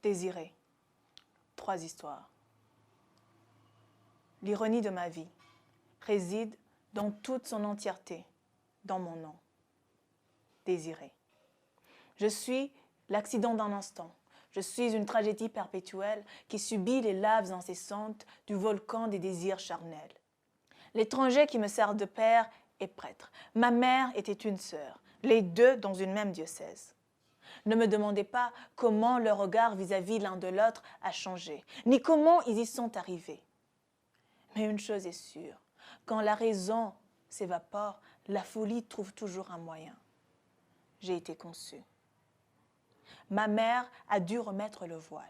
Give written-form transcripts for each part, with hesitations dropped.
Désiré. 3 histoires. L'ironie de ma vie réside dans toute son entièreté dans mon nom. Désiré. Je suis l'accident d'un instant. Je suis une tragédie perpétuelle qui subit les laves incessantes du volcan des désirs charnels. L'étranger qui me sert de père est prêtre. Ma mère était une sœur, les deux dans une même diocèse. Ne me demandez pas comment leur regard vis-à-vis l'un de l'autre a changé, ni comment ils y sont arrivés. Mais une chose est sûre, quand la raison s'évapore, la folie trouve toujours un moyen. J'ai été conçue. Ma mère a dû remettre le voile.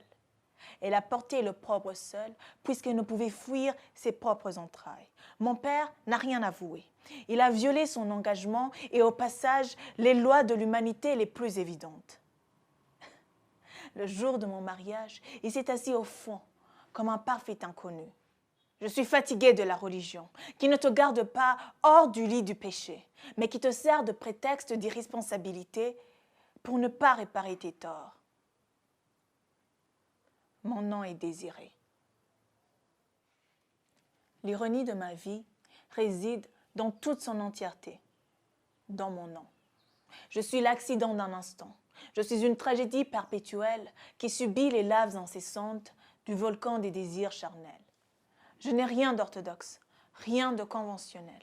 Elle a porté l'opprobre seule, puisqu'elle ne pouvait fuir ses propres entrailles. Mon père n'a rien avoué. Il a violé son engagement et au passage les lois de l'humanité les plus évidentes. Le jour de mon mariage, il s'est assis au fond, comme un parfait inconnu. Je suis fatiguée de la religion, qui ne te garde pas hors du lit du péché, mais qui te sert de prétexte d'irresponsabilité pour ne pas réparer tes torts. Mon nom est Désiré. L'ironie de ma vie réside dans toute son entièreté, dans mon nom. Je suis l'accident d'un instant. Je suis une tragédie perpétuelle qui subit les laves incessantes du volcan des désirs charnels. Je n'ai rien d'orthodoxe, rien de conventionnel.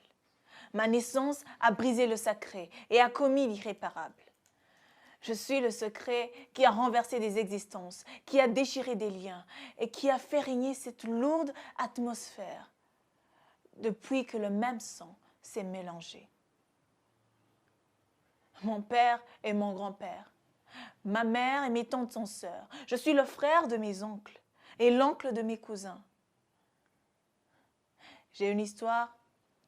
Ma naissance a brisé le sacré et a commis l'irréparable. Je suis le secret qui a renversé des existences, qui a déchiré des liens et qui a fait régner cette lourde atmosphère depuis que le même sang s'est mélangé. Mon père est mon grand-père, ma mère et mes tantes sont sœurs. Je suis le frère de mes oncles et l'oncle de mes cousins. J'ai une histoire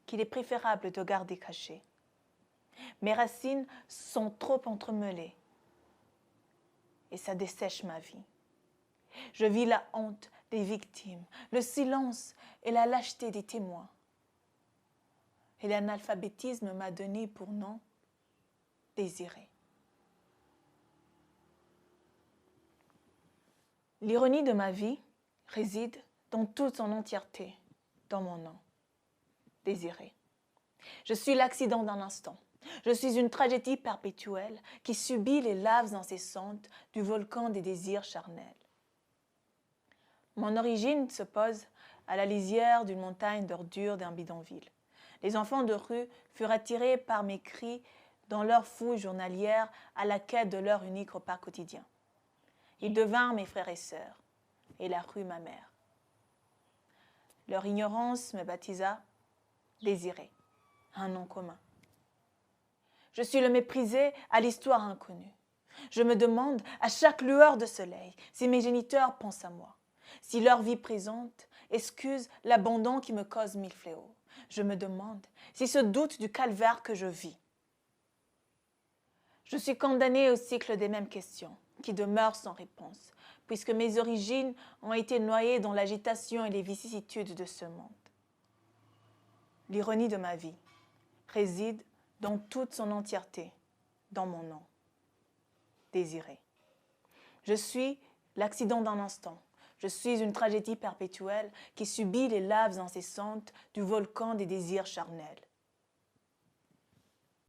qu'il est préférable de garder cachée. Mes racines sont trop entremêlées et ça dessèche ma vie. Je vis la honte des victimes, le silence et la lâcheté des témoins. Et l'analphabétisme m'a donné pour nom Désiré. L'ironie de ma vie réside dans toute son entièreté, dans mon nom, Désiré. Je suis l'accident d'un instant. Je suis une tragédie perpétuelle qui subit les laves incessantes du volcan des désirs charnels. Mon origine se pose à la lisière d'une montagne d'ordures d'un bidonville. Les enfants de rue furent attirés par mes cris dans leur fouille journalière à la quête de leur unique repas quotidien. Ils devinrent mes frères et sœurs, et la rue ma mère. Leur ignorance me baptisa Désiré, un nom commun. Je suis le méprisé à l'histoire inconnue. Je me demande à chaque lueur de soleil si mes géniteurs pensent à moi, si leur vie présente excuse l'abandon qui me cause 1000 fléaux. Je me demande s'ils se doutent du calvaire que je vis. Je suis condamnée au cycle des mêmes questions, qui demeurent sans réponse, puisque mes origines ont été noyées dans l'agitation et les vicissitudes de ce monde. L'ironie de ma vie réside dans toute son entièreté, dans mon nom, Désiré. Je suis l'accident d'un instant. Je suis une tragédie perpétuelle qui subit les laves incessantes du volcan des désirs charnels.